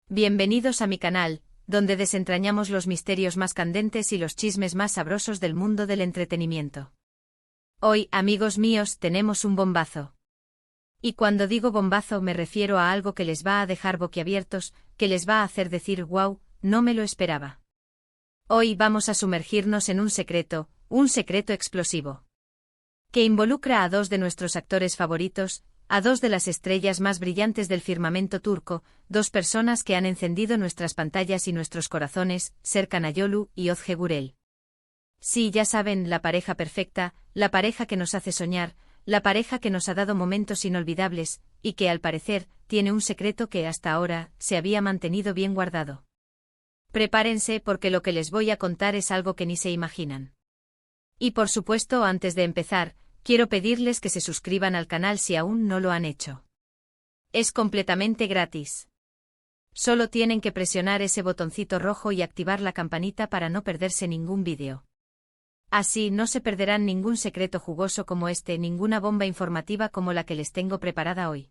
Bienvenidos a mi canal, donde desentrañamos los misterios más candentes y los chismes más sabrosos del mundo del entretenimiento. Hoy, amigos míos, tenemos un bombazo. Y cuando digo bombazo me refiero a algo que les va a dejar boquiabiertos, que les va a hacer decir wow, no me lo esperaba. Hoy vamos a sumergirnos en un secreto explosivo. Que involucra a dos de nuestros actores favoritos, a dos de las estrellas más brillantes del firmamento turco, dos personas que han encendido nuestras pantallas y nuestros corazones, Serkan Ayolu y Ozge Gürel. Sí, ya saben, la pareja perfecta, la pareja que nos hace soñar, la pareja que nos ha dado momentos inolvidables, y que al parecer, tiene un secreto que hasta ahora se había mantenido bien guardado. Prepárense porque lo que les voy a contar es algo que ni se imaginan. Y por supuesto, antes de empezar, quiero pedirles que se suscriban al canal si aún no lo han hecho. Es completamente gratis. Solo tienen que presionar ese botoncito rojo y activar la campanita para no perderse ningún vídeo. Así no se perderán ningún secreto jugoso como este, ninguna bomba informativa como la que les tengo preparada hoy.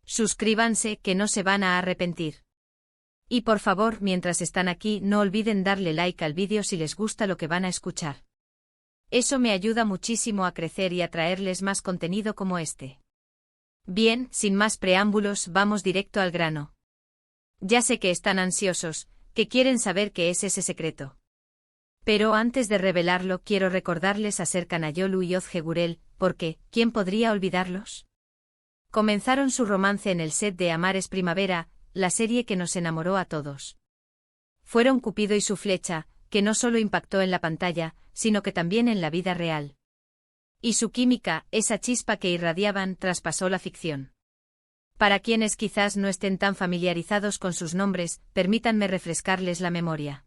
Suscríbanse, que no se van a arrepentir. Y por favor, mientras están aquí, no olviden darle like al vídeo si les gusta lo que van a escuchar. Eso me ayuda muchísimo a crecer y a traerles más contenido como este. Bien, sin más preámbulos, vamos directo al grano. Ya sé que están ansiosos, que quieren saber qué es ese secreto. Pero antes de revelarlo, quiero recordarles a Serkan Ayolu y Ozge Gürel, porque, ¿quién podría olvidarlos? Comenzaron su romance en el set de Amar es Primavera, la serie que nos enamoró a todos. Fueron Cupido y su flecha, que no solo impactó en la pantalla, sino que también en la vida real. Y su química, esa chispa que irradiaban, traspasó la ficción. Para quienes quizás no estén tan familiarizados con sus nombres, permítanme refrescarles la memoria.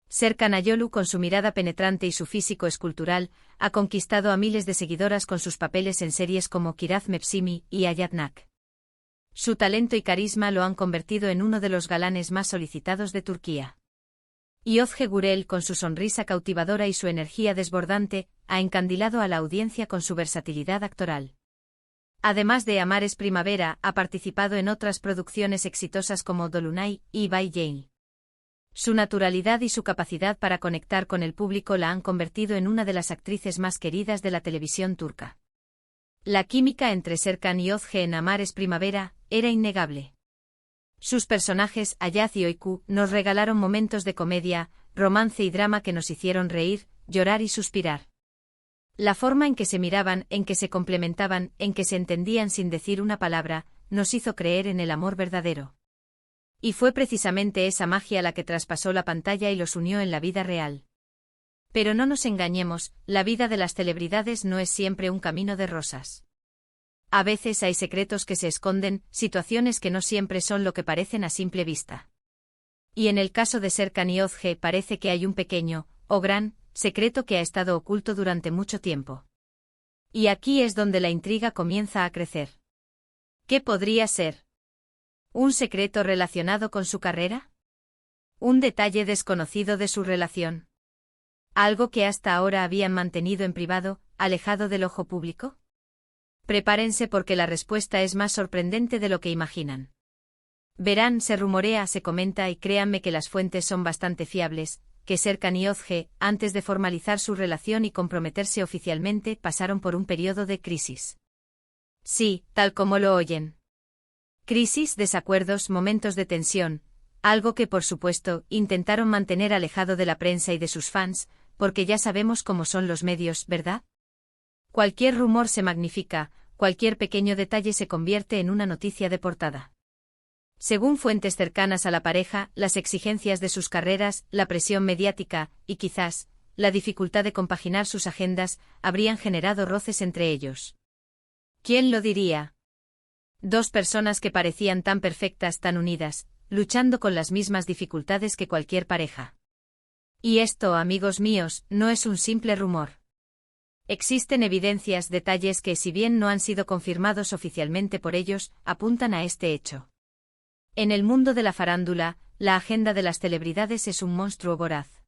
Serkan Ayolu, con su mirada penetrante y su físico escultural, ha conquistado a miles de seguidoras con sus papeles en series como Kiraz Mevsimi y Ayatnak. Su talento y carisma lo han convertido en uno de los galanes más solicitados de Turquía. Y Ozge Gürel, con su sonrisa cautivadora y su energía desbordante, ha encandilado a la audiencia con su versatilidad actoral. Además de Amar es Primavera, ha participado en otras producciones exitosas como Dolunay y Bay Jane. Su naturalidad y su capacidad para conectar con el público la han convertido en una de las actrices más queridas de la televisión turca. La química entre Serkan y Ozge en Amar es Primavera era innegable. Sus personajes, Ayaz y Oyku, nos regalaron momentos de comedia, romance y drama que nos hicieron reír, llorar y suspirar. La forma en que se miraban, en que se complementaban, en que se entendían sin decir una palabra, nos hizo creer en el amor verdadero. Y fue precisamente esa magia la que traspasó la pantalla y los unió en la vida real. Pero no nos engañemos, la vida de las celebridades no es siempre un camino de rosas. A veces hay secretos que se esconden, situaciones que no siempre son lo que parecen a simple vista. Y en el caso de Serkan y Ozge parece que hay un pequeño, o gran, secreto que ha estado oculto durante mucho tiempo. Y aquí es donde la intriga comienza a crecer. ¿Qué podría ser? ¿Un secreto relacionado con su carrera? ¿Un detalle desconocido de su relación? ¿Algo que hasta ahora habían mantenido en privado, alejado del ojo público? Prepárense porque la respuesta es más sorprendente de lo que imaginan. Verán, se rumorea, se comenta y créanme que las fuentes son bastante fiables, que Serkan y Ozge, antes de formalizar su relación y comprometerse oficialmente, pasaron por un periodo de crisis. Sí, tal como lo oyen. Crisis, desacuerdos, momentos de tensión, algo que por supuesto, intentaron mantener alejado de la prensa y de sus fans, porque ya sabemos cómo son los medios, ¿verdad? Cualquier rumor se magnifica, cualquier pequeño detalle se convierte en una noticia de portada. Según fuentes cercanas a la pareja, las exigencias de sus carreras, la presión mediática, y quizás, la dificultad de compaginar sus agendas, habrían generado roces entre ellos. ¿Quién lo diría? Dos personas que parecían tan perfectas, tan unidas, luchando con las mismas dificultades que cualquier pareja. Y esto, amigos míos, no es un simple rumor. Existen evidencias, detalles que, si bien no han sido confirmados oficialmente por ellos, apuntan a este hecho. En el mundo de la farándula, la agenda de las celebridades es un monstruo voraz.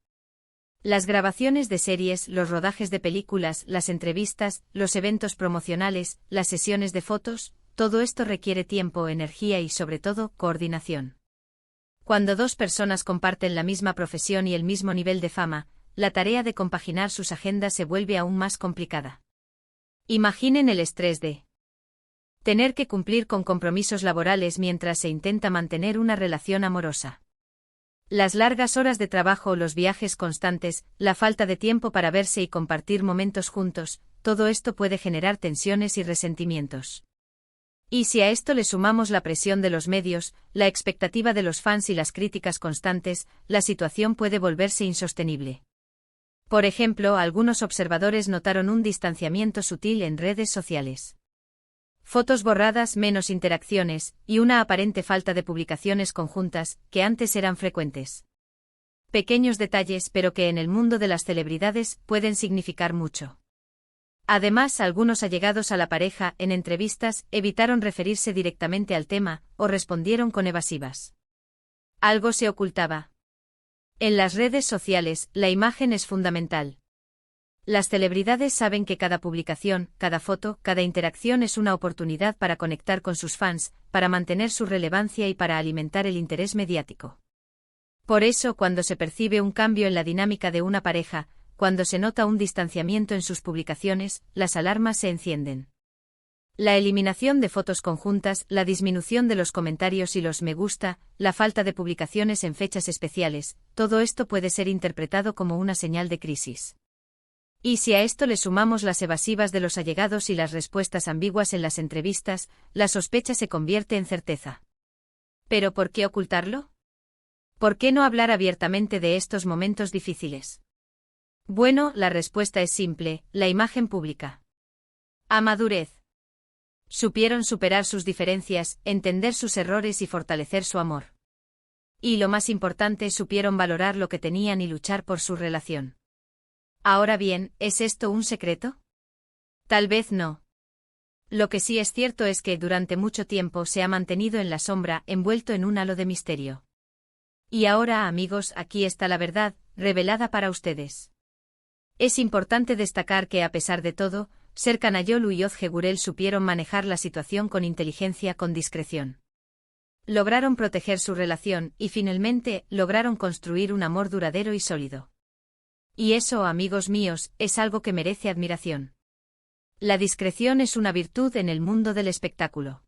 Las grabaciones de series, los rodajes de películas, las entrevistas, los eventos promocionales, las sesiones de fotos, todo esto requiere tiempo, energía y, sobre todo, coordinación. Cuando dos personas comparten la misma profesión y el mismo nivel de fama, la tarea de compaginar sus agendas se vuelve aún más complicada. Imaginen el estrés de tener que cumplir con compromisos laborales mientras se intenta mantener una relación amorosa. Las largas horas de trabajo o los viajes constantes, la falta de tiempo para verse y compartir momentos juntos, todo esto puede generar tensiones y resentimientos. Y si a esto le sumamos la presión de los medios, la expectativa de los fans y las críticas constantes, la situación puede volverse insostenible. Por ejemplo, algunos observadores notaron un distanciamiento sutil en redes sociales. Fotos borradas, menos interacciones, y una aparente falta de publicaciones conjuntas, que antes eran frecuentes. Pequeños detalles, pero que en el mundo de las celebridades pueden significar mucho. Además, algunos allegados a la pareja, en entrevistas, evitaron referirse directamente al tema, o respondieron con evasivas. Algo se ocultaba. En las redes sociales, la imagen es fundamental. Las celebridades saben que cada publicación, cada foto, cada interacción es una oportunidad para conectar con sus fans, para mantener su relevancia y para alimentar el interés mediático. Por eso, cuando se percibe un cambio en la dinámica de una pareja, cuando se nota un distanciamiento en sus publicaciones, las alarmas se encienden. La eliminación de fotos conjuntas, la disminución de los comentarios y los me gusta, la falta de publicaciones en fechas especiales, todo esto puede ser interpretado como una señal de crisis. Y si a esto le sumamos las evasivas de los allegados y las respuestas ambiguas en las entrevistas, la sospecha se convierte en certeza. ¿Pero por qué ocultarlo? ¿Por qué no hablar abiertamente de estos momentos difíciles? Bueno, la respuesta es simple: la imagen pública. A madurez. Supieron superar sus diferencias, entender sus errores y fortalecer su amor. Y lo más importante, supieron valorar lo que tenían y luchar por su relación. Ahora bien, ¿es esto un secreto? Tal vez no. Lo que sí es cierto es que durante mucho tiempo se ha mantenido en la sombra, envuelto en un halo de misterio. Y ahora, amigos, aquí está la verdad, revelada para ustedes. Es importante destacar que, a pesar de todo, Serkan Ayolu y Ozge Gürel supieron manejar la situación con inteligencia, con discreción. Lograron proteger su relación y, finalmente, lograron construir un amor duradero y sólido. Y eso, amigos míos, es algo que merece admiración. La discreción es una virtud en el mundo del espectáculo.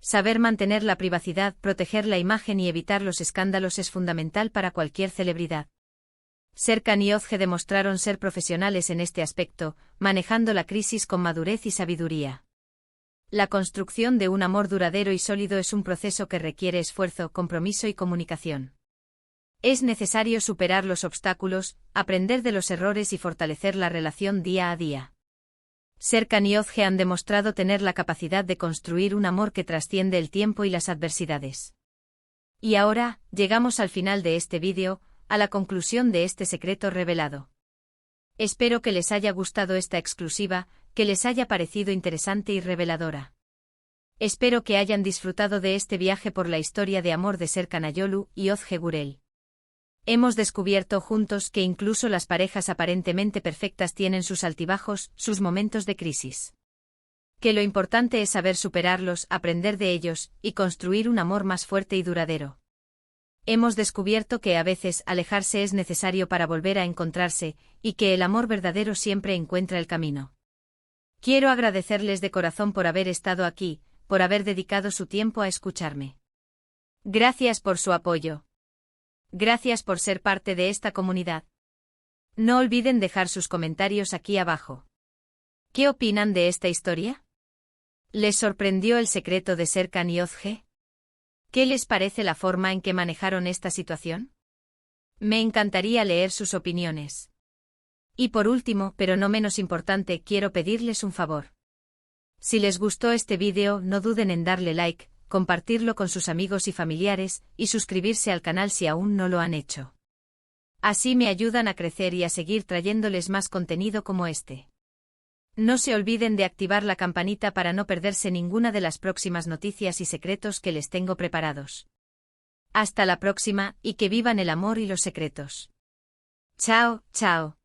Saber mantener la privacidad, proteger la imagen y evitar los escándalos es fundamental para cualquier celebridad. Serkan y Ozge demostraron ser profesionales en este aspecto, manejando la crisis con madurez y sabiduría. La construcción de un amor duradero y sólido es un proceso que requiere esfuerzo, compromiso y comunicación. Es necesario superar los obstáculos, aprender de los errores y fortalecer la relación día a día. Serkan y Ozge han demostrado tener la capacidad de construir un amor que trasciende el tiempo y las adversidades. Y ahora, llegamos al final de este vídeo, a la conclusión de este secreto revelado. Espero que les haya gustado esta exclusiva, que les haya parecido interesante y reveladora. Espero que hayan disfrutado de este viaje por la historia de amor de Serkan Ayolu y Ozge Gürel. Hemos descubierto juntos que incluso las parejas aparentemente perfectas tienen sus altibajos, sus momentos de crisis. Que lo importante es saber superarlos, aprender de ellos, y construir un amor más fuerte y duradero. Hemos descubierto que a veces alejarse es necesario para volver a encontrarse, y que el amor verdadero siempre encuentra el camino. Quiero agradecerles de corazón por haber estado aquí, por haber dedicado su tiempo a escucharme. Gracias por su apoyo. Gracias por ser parte de esta comunidad. No olviden dejar sus comentarios aquí abajo. ¿Qué opinan de esta historia? ¿Les sorprendió el secreto de Serkan y Ozge? ¿Qué les parece la forma en que manejaron esta situación? Me encantaría leer sus opiniones. Y por último, pero no menos importante, quiero pedirles un favor. Si les gustó este vídeo, no duden en darle like, compartirlo con sus amigos y familiares, y suscribirse al canal si aún no lo han hecho. Así me ayudan a crecer y a seguir trayéndoles más contenido como este. No se olviden de activar la campanita para no perderse ninguna de las próximas noticias y secretos que les tengo preparados. Hasta la próxima, y que vivan el amor y los secretos. Chao, chao.